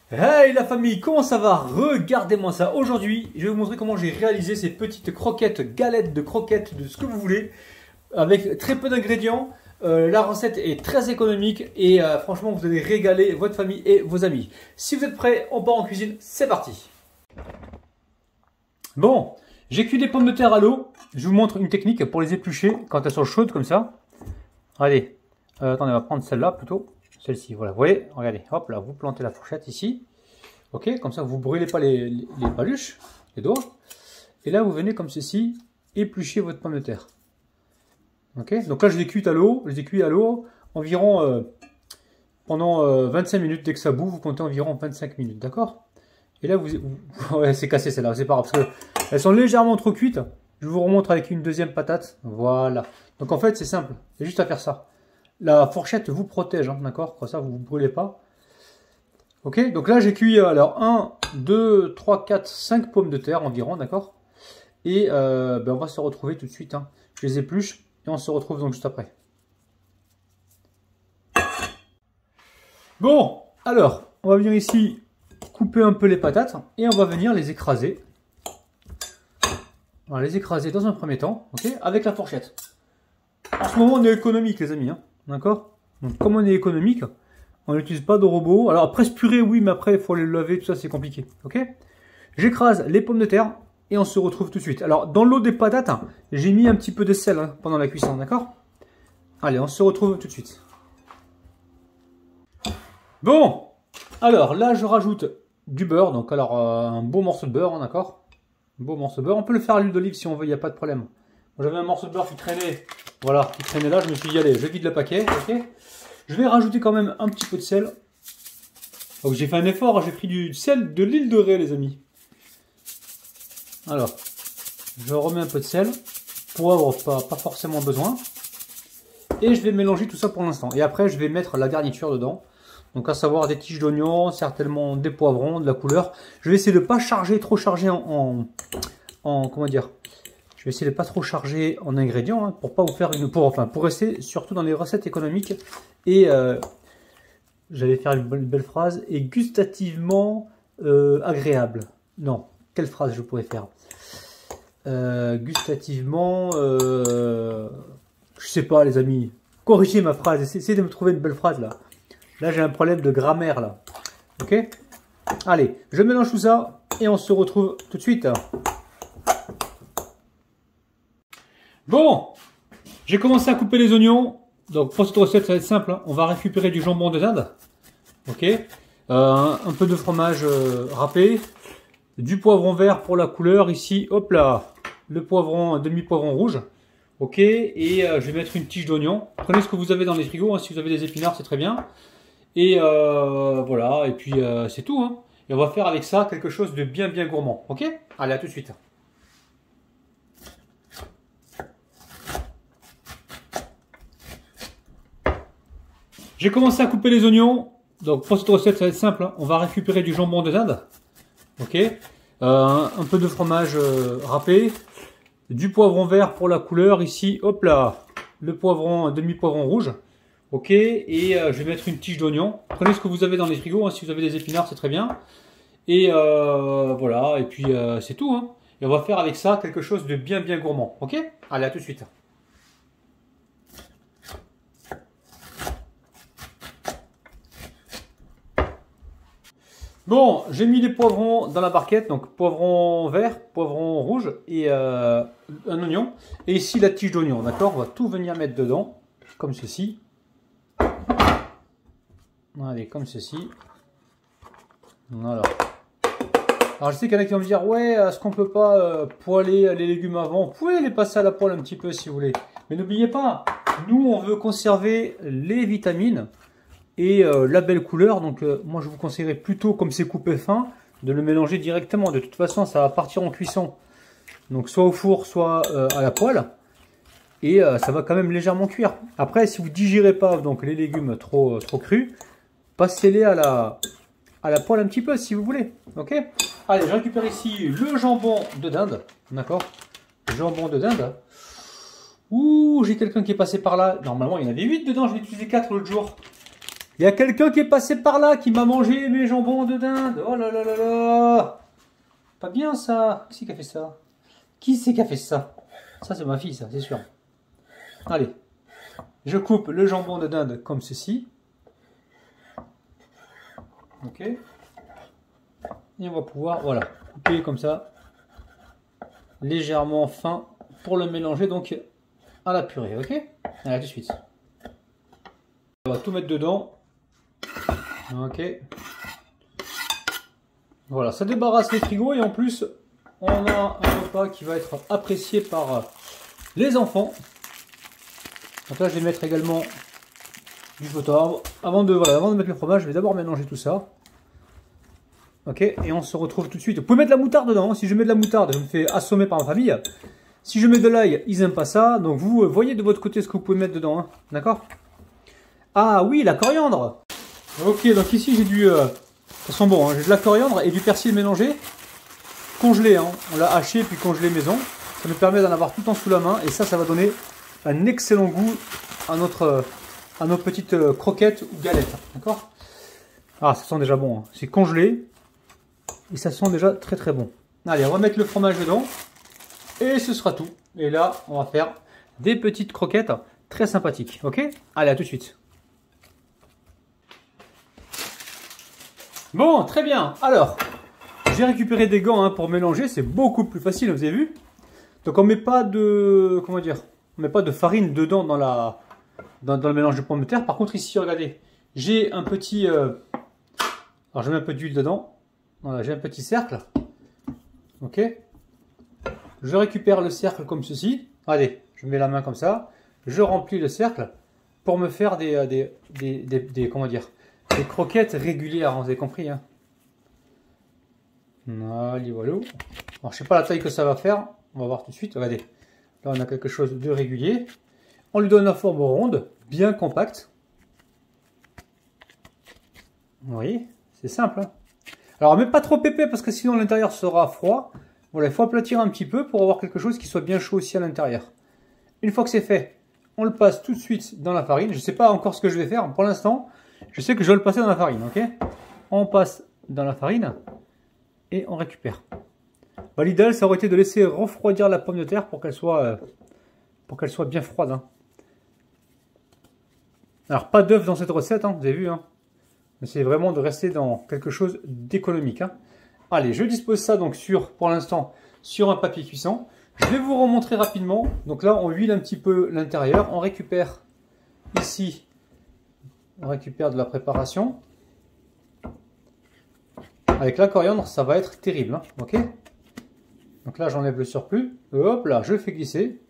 Hey la famille, comment ça va? Regardez-moi ça. Aujourd'hui, je vais vous montrer comment j'ai réalisé ces petites croquettes, galettes de croquettes, de ce que vous voulez, avec très peu d'ingrédients. La recette est très économique et franchement, vous allez régaler votre famille et vos amis. Si vous êtes prêts, on part en cuisine, c'est parti. Bon, j'ai cuit des pommes de terre à l'eau. Je vous montre une technique pour les éplucher quand elles sont chaudes comme ça. Allez, attendez, on va prendre celle-là plutôt. Celle-ci, voilà, vous voyez, regardez, hop là, vous plantez la fourchette ici, ok, comme ça vous ne brûlez pas les paluches, les doigts, et là vous venez comme ceci, éplucher votre pomme de terre, ok, donc là je les cuis à l'eau, environ pendant 25 minutes, dès que ça bout, vous comptez environ 25 minutes, d'accord, et là ouais, c'est cassé celle-là, c'est pas grave, parce qu'elles sont légèrement trop cuites, je vous remontre avec une deuxième patate, voilà, donc en fait c'est simple, c'est juste à faire ça. La fourchette vous protège, hein, d'accord? Comme ça, vous ne brûlez pas. Ok, donc là, j'ai cuit alors 1, 2, 3, 4, 5 pommes de terre environ, d'accord? Et on va se retrouver tout de suite. Hein. Je les épluche et on se retrouve donc juste après. Bon, alors, on va venir ici couper un peu les patates et on va venir les écraser. On va les écraser dans un premier temps, ok? Avec la fourchette. En ce moment, on est économique, les amis, hein. D'accord? Donc, comme on est économique, on n'utilise pas de robot. Alors, presse purée, oui, mais après, il faut les laver, tout ça, c'est compliqué. Ok? J'écrase les pommes de terre et on se retrouve tout de suite. Alors, dans l'eau des patates, j'ai mis un petit peu de sel pendant la cuisson, d'accord? Allez, on se retrouve tout de suite. Bon, alors là, je rajoute du beurre. Donc, alors, un beau morceau de beurre, d'accord? Un beau morceau de beurre. On peut le faire à l'huile d'olive si on veut, il n'y a pas de problème. J'avais un morceau de beurre qui traînait. Voilà, qui traînait là, je me suis dit, allez, je vide le paquet, ok. Je vais rajouter quand même un petit peu de sel. Donc j'ai fait un effort, j'ai pris du sel de l'île de Ré, les amis. Alors, je remets un peu de sel. Poivre, pas forcément besoin. Et je vais mélanger tout ça pour l'instant. Et après, je vais mettre la garniture dedans. Donc à savoir des tiges d'oignon, certainement des poivrons, de la couleur. Je vais essayer de ne pas charger, trop charger en comment dire. Je vais essayer de pas trop charger en ingrédients hein, pour pas vous faire pour rester surtout dans les recettes économiques et j'allais faire une belle phrase et gustativement agréable. Non, quelle phrase je pourrais faire gustativement, je sais pas les amis. Corrigez ma phrase, essayez de me trouver une belle phrase là. Là j'ai un problème de grammaire là. Ok. Allez, je mélange tout ça et on se retrouve tout de suite. Bon, j'ai commencé à couper les oignons. Donc pour cette recette, ça va être simple. Hein. On va récupérer du jambon de dinde. Ok. Un peu de fromage râpé. Du poivron vert pour la couleur. Ici, hop là. Le poivron, demi-poivron rouge. Ok. Et je vais mettre une tige d'oignon. Prenez ce que vous avez dans les frigos. Hein. Si vous avez des épinards, c'est très bien. Et voilà. Et puis c'est tout. Hein. Et on va faire avec ça quelque chose de bien gourmand. Ok. Allez, à tout de suite. J'ai commencé à couper les oignons. Donc pour cette recette, ça va être simple. Hein. On va récupérer du jambon de dinde. Ok. Un peu de fromage râpé. Du poivron vert pour la couleur. Ici, hop là. Le poivron, demi-poivron rouge. Ok. Et je vais mettre une tige d'oignon. Prenez ce que vous avez dans les frigos. Hein. Si vous avez des épinards, c'est très bien. Et voilà. Et puis c'est tout. Hein. Et on va faire avec ça quelque chose de bien gourmand. Ok. Allez, à tout de suite. Bon, j'ai mis les poivrons dans la barquette, donc poivron vert, poivron rouge et un oignon. Et ici la tige d'oignon, d'accord? On va tout venir mettre dedans, comme ceci. Allez, comme ceci. Voilà. Alors je sais qu'il y en a qui vont me dire, ouais, est-ce qu'on peut pas poêler les légumes avant? Vous pouvez les passer à la poêle un petit peu si vous voulez. Mais n'oubliez pas, nous on veut conserver les vitamines. Et la belle couleur, donc moi je vous conseillerais plutôt, comme c'est coupé fin, de le mélanger directement. De toute façon, ça va partir en cuisson. Donc soit au four, soit à la poêle. Et ça va quand même légèrement cuire. Après, si vous digérez pas donc les légumes trop crus, passez-les à la poêle un petit peu si vous voulez. Ok. Allez, je récupère ici le jambon de dinde. D'accord. Jambon de dinde. Ouh, j'ai quelqu'un qui est passé par là. Normalement, il y en avait 8 dedans. Je l'ai utilisé 4 l'autre jour. Il y a quelqu'un qui est passé par là, qui m'a mangé mes jambons de dinde. Oh là là là là. Pas bien ça. Qui c'est qui a fait ça? Qui c'est qui a fait ça? Ça c'est ma fille, ça, c'est sûr. Allez. Je coupe le jambon de dinde comme ceci. Ok. Et on va pouvoir, voilà, couper comme ça. Légèrement fin pour le mélanger donc à la purée. Ok. Allez, tout de suite. On va tout mettre dedans. Ok. Voilà, ça débarrasse les frigos et en plus, on a un repas qui va être apprécié par les enfants. Donc là, je vais mettre également du poivre. Avant de mettre le fromage, je vais d'abord mélanger tout ça. Ok, et on se retrouve tout de suite. Vous pouvez mettre de la moutarde dedans. Si je mets de la moutarde, je me fais assommer par ma famille. Si je mets de l'ail, ils n'aiment pas ça. Donc vous voyez de votre côté ce que vous pouvez mettre dedans. Hein. D'accord? Ah oui, la coriandre. Ok, donc ici j'ai du... ça sent bon, hein. J'ai de la coriandre et du persil mélangé. Congelé, hein. On l'a haché puis congelé maison. Ça nous permet d'en avoir tout le temps sous la main. Et ça va donner un excellent goût à nos petites croquettes ou galettes. D'accord? Ah, ça sent déjà bon. Hein. C'est congelé. Et ça sent déjà très très bon. Allez, on va mettre le fromage dedans. Et ce sera tout. Et là, on va faire des petites croquettes très sympathiques. Ok? Allez, à tout de suite. Bon, très bien. Alors, j'ai récupéré des gants hein, pour mélanger. C'est beaucoup plus facile, vous avez vu? Donc, on met pas de... Comment dire? On met pas de farine dedans dans le mélange de pommes de terre. Par contre, ici, regardez. J'ai un petit... Alors, je mets un peu d'huile dedans. Voilà, j'ai un petit cercle. Ok. Je récupère le cercle comme ceci. Allez, je mets la main comme ça. Je remplis le cercle pour me faire comment dire, des croquettes régulières. Hein, vous avez compris. Hein. Allez, voilà. Alors, je sais pas la taille que ça va faire. On va voir tout de suite. Regardez. Là, on a quelque chose de régulier. On lui donne la forme ronde, bien compacte. Vous voyez, c'est simple. Hein. Alors, mais pas trop épais parce que sinon l'intérieur sera froid. Voilà, il faut aplatir un petit peu pour avoir quelque chose qui soit bien chaud aussi à l'intérieur. Une fois que c'est fait, on le passe tout de suite dans la farine. Je ne sais pas encore ce que je vais faire. Pour l'instant, je sais que je vais le passer dans la farine. Ok? On passe dans la farine et on récupère. Bah, l'idéal, ça aurait été de laisser refroidir la pomme de terre pour qu'elle soit bien froide. Hein. Alors, pas d'œuf dans cette recette, hein, vous avez vu. Hein. Mais c'est vraiment de rester dans quelque chose d'économique. Hein. Allez, je dispose ça donc pour l'instant sur un papier cuisson. Je vais vous remontrer rapidement. Donc là, on huile un petit peu l'intérieur. On récupère ici, on récupère de la préparation. Avec la coriandre, ça va être terrible. Hein. Ok. Donc là, j'enlève le surplus. Hop là, je fais glisser.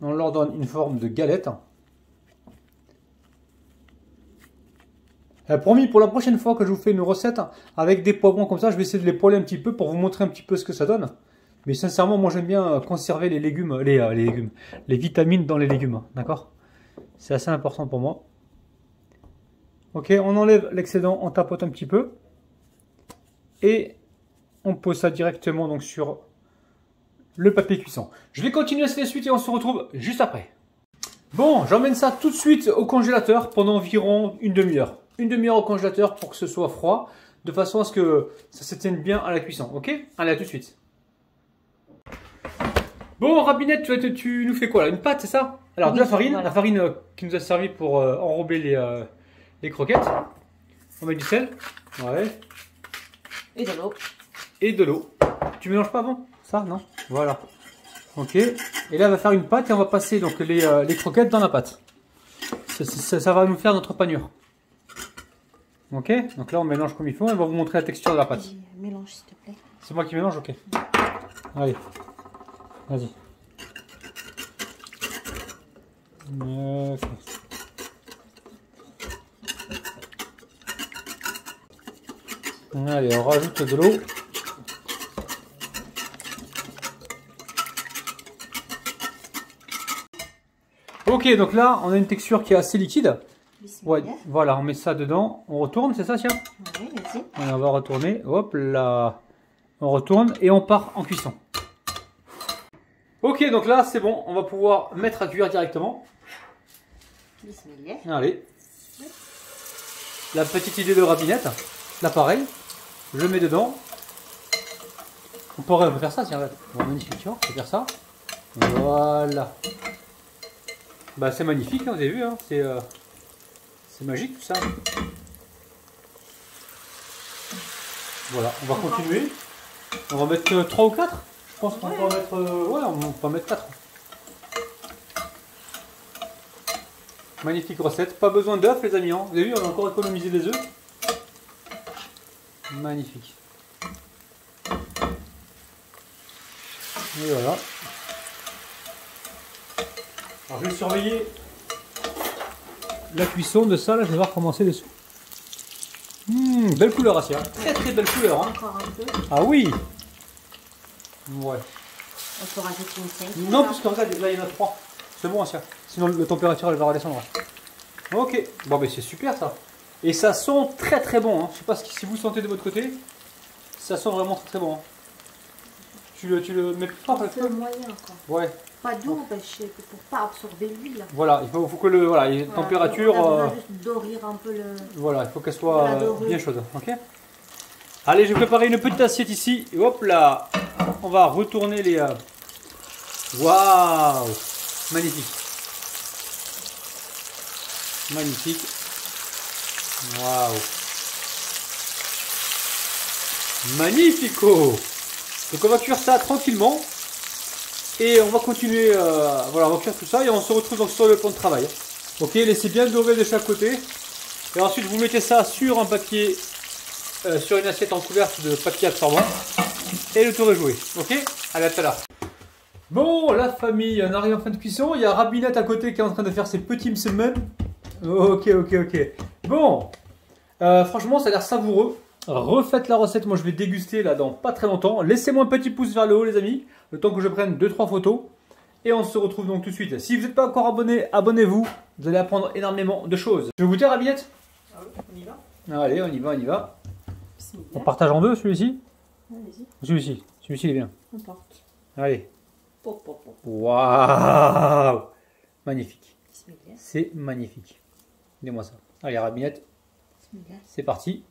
On leur donne une forme de galette. Promis, pour la prochaine fois que je vous fais une recette avec des poivrons comme ça, je vais essayer de les poêler un petit peu pour vous montrer un petit peu ce que ça donne. Mais sincèrement, moi j'aime bien conserver les légumes, les vitamines dans les légumes, d'accord? C'est assez important pour moi. Ok, on enlève l'excédent, on tapote un petit peu. Et on pose ça directement donc sur le papier cuisson. Je vais continuer cette suite et on se retrouve juste après. Bon, j'emmène ça tout de suite au congélateur pendant environ une demi-heure. Une demi-heure au congélateur pour que ce soit froid, de façon à ce que ça se tienne bien à la cuisson. Ok? Allez, à tout de suite. Bon, Rapinette, tu nous fais quoi là? Une pâte, c'est ça? Alors, de la farine, voilà. La farine qui nous a servi pour enrober les croquettes. On met du sel. Ouais. Et de l'eau. Et de l'eau. Tu mélanges pas avant? Ça, non? Voilà. Ok. Et là, on va faire une pâte et on va passer donc les croquettes dans la pâte. Ça va nous faire notre panure. Ok, donc là on mélange comme il faut, on va vous montrer la texture de la pâte. Mélange s'il te plaît. C'est moi qui mélange, ok. Allez, vas-y. Okay. Allez, on rajoute de l'eau. Ok, donc là on a une texture qui est assez liquide. Ouais, voilà, on met ça dedans, on retourne, c'est ça, tiens? Oui, vas-y. On va retourner, hop là, on retourne et on part en cuisson. Ok, donc là c'est bon, on va pouvoir mettre à cuire directement. Bismillah. Allez. La petite idée de Rabinette. Là, pareil. Je le mets dedans. On peut faire ça, tiens. Bon, magnifique, tu vois. On peut faire ça. Voilà. Bah, c'est magnifique, hein, vous avez vu. Hein, c'est magique tout ça. Voilà, on va continuer. On va mettre 3 ou 4. Je pense qu'on peut en mettre. Ouais, on peut en mettre 4. Magnifique recette. Pas besoin d'œufs, les amis. Hein. Vous avez vu, on a encore économisé des œufs. Magnifique. Et voilà. Alors, je vais surveiller la cuisson de ça. Là, je vais voir comment c'est dessous. Belle couleur, Asia. Très très belle couleur. Hein. Encore un peu. Ah oui. Ouais. On peut rajouter une 5. Non, parce que regarde, là il y en a 3. C'est bon, Asia. Sinon la température elle va redescendre. Ok. Bon, ben c'est super ça. Et ça sent très très bon. Hein. Je sais pas si vous sentez de votre côté. Ça sent vraiment très très bon. Hein. Tu le mets plus fort Un le peu feu. moyen quoi. Ouais. Pas doux parce que pour pas absorber l'huile. Voilà, il faut que le voilà, les températures. On a juste dorir un peu le. Voilà, il faut qu'elle soit bien chaude. Ok. Allez, j'ai préparé une petite assiette ici. Et hop là, on va retourner les. Waouh, magnifique, magnifique. Waouh, magnifico. Donc on va cuire ça tranquillement. Et on va continuer, voilà, on va faire tout ça et on se retrouve donc sur le plan de travail. Ok, laissez bien dorer de chaque côté. Et ensuite, vous mettez ça sur un papier, sur une assiette en couverte de papier absorbant. Et le tour est joué. Ok, allez, à tout à l'heure. Bon, la famille, on arrive en fin de cuisson. Il y a Rabinette à côté qui est en train de faire ses petits msemen. Ok. Bon, franchement, ça a l'air savoureux. Refaites la recette, moi je vais déguster là dans pas très longtemps. Laissez-moi un petit pouce vers le haut les amis, le temps que je prenne 2-3 photos. Et on se retrouve donc tout de suite. Si vous n'êtes pas encore abonné, abonnez-vous. Vous allez apprendre énormément de choses. Je vais goûter Rabinette. Ah oui, on y va. Allez, on y va. Bismillah. On partage en deux celui-ci. Allez-y. Celui-ci il est bien. On porte. Allez. Pop, pop, pop. Waouh, magnifique. Bismillah. C'est magnifique. Dis-moi ça. Allez Rabinette, Bismillah. c'est parti.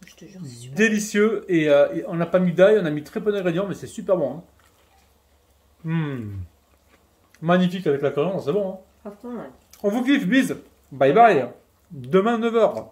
Je te jure, c'est super. Délicieux et on n'a pas mis d'ail, on a mis très peu d'ingrédients mais c'est super bon. Hein. Magnifique avec la coriandre, c'est bon. Hein. Franchement, ouais. On vous kiffe, bise. Bye bye. Demain 9h.